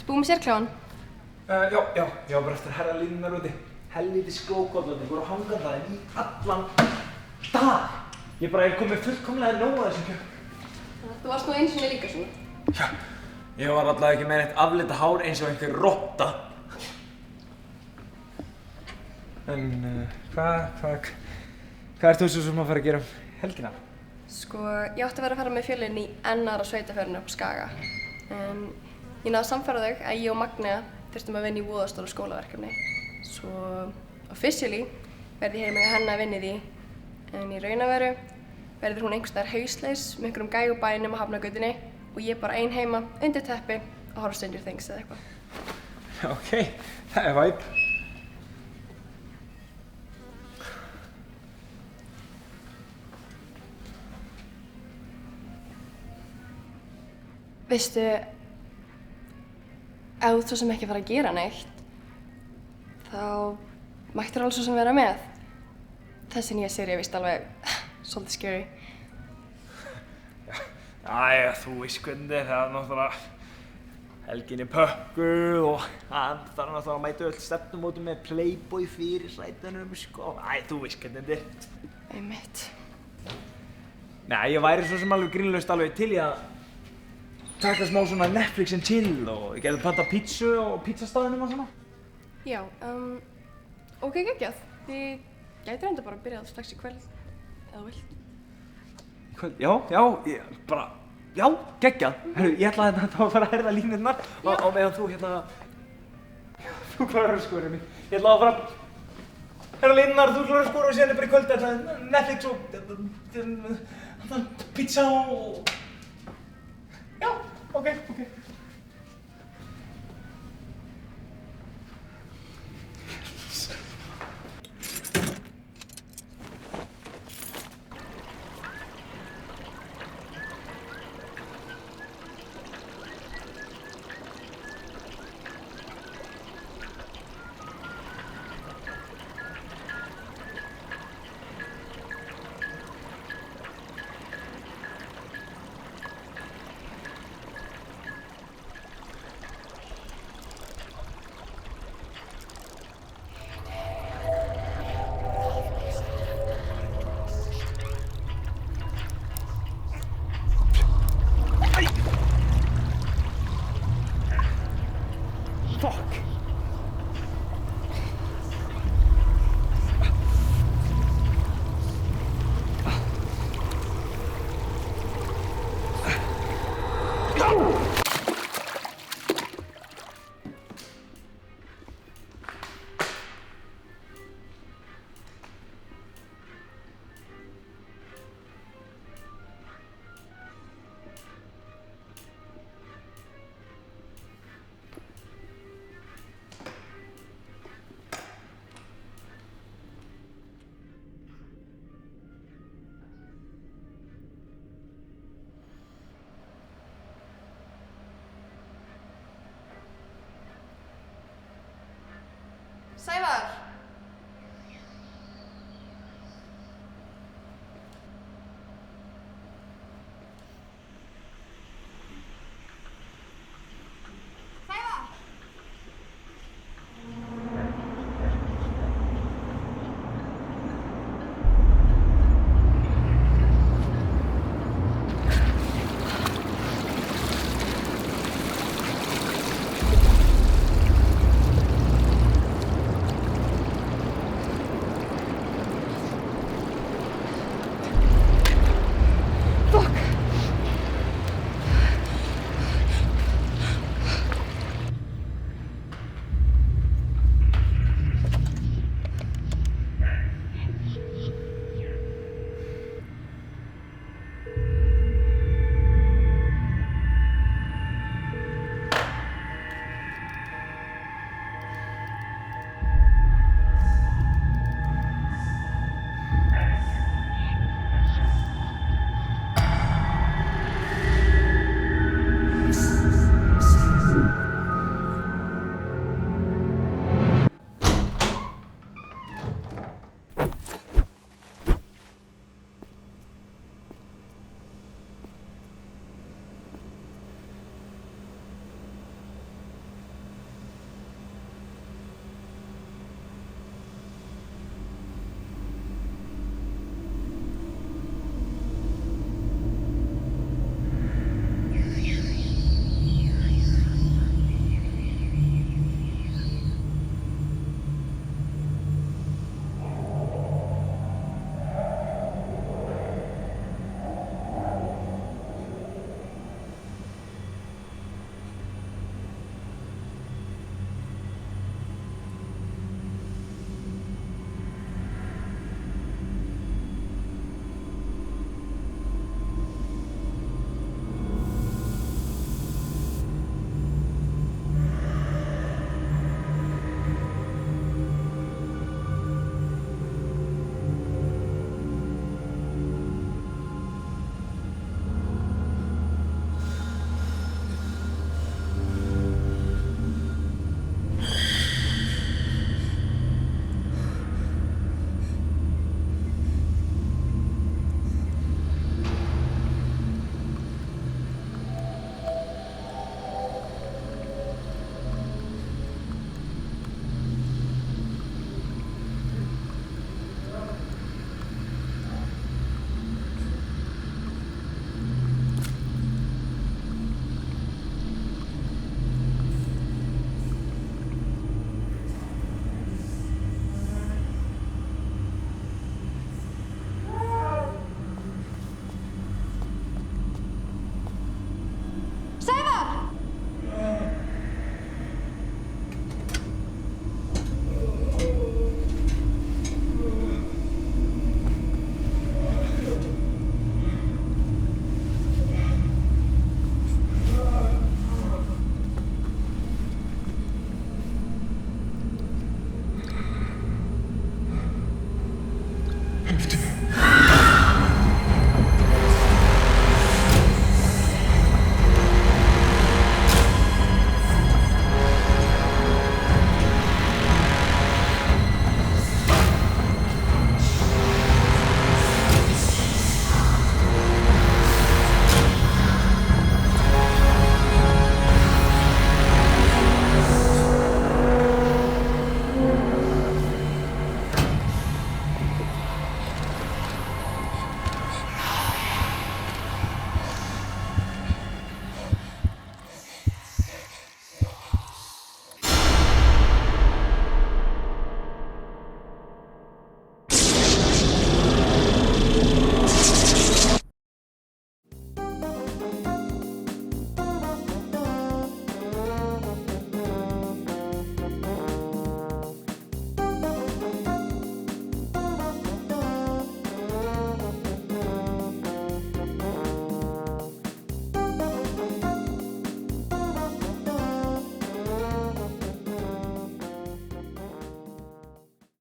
Búið með sérkljáðan? Já, ég var bara eftir að herra línurnar úti. Helvítis skókóllarnir voru hangandi í allan dag. Ég er komið fullkomlega nóg af þessum kjöp. Þú varst nú einu sinni líka svona. Já, ég var allavega ekki með neitt aflita hár eins og einhver rotta. En hvað ert þú svo sem að fara að gera helgina? Sko, ég átti að vera að fara með fjölinn í annara sveitafjörinu upp á Skaga. En ég náði að samfæra þau að ég og Magnea þurftum að vinna í voðastóru skólaverkefni. Svo officially verði ég heima hjá henni að vinna í því. En í raun og veru verður hún einhvers staðar hausleis með einhverjum gægubænum á Hafnargötunni og ég bara ein heima undir teppi að horfa Stranger Things eða eitthvað. Ok, það er væp. Veistu, ef þú svo sem ekki fara að gera neitt, þá mættir alveg svo sem vera með. Þessi nýja sería er víst alveg svolítið scary. Jæja, þú veist hvernig það er náttúrulega helgin í pökkuð og það er náttúrulega að mæta öll stefnumótum með Playboy fyrirsætunum, sko. Þú veist hvernig þetta er. Einmitt. Nei, ég væri svo sem alveg grínlaust alveg til í að taka smá svona Netflix and chill og ég gæti panta pítsu og pítsastaðinum og svona. Já, ok, geggjað. Þið gæti reynda bara að byrja strax í kvöld, ef þú vilt. Kvöld? Já, geggjað. Herru, ég ætlaði að fara að herða línurnar og meðan þú þú klarar að skora mig. Ég ætlaði að fara að herða línurnar, þú klarar að skora og síðan bara í kvöld þetta Netflix og pizza og... Já, ok. Fuck! Sævar!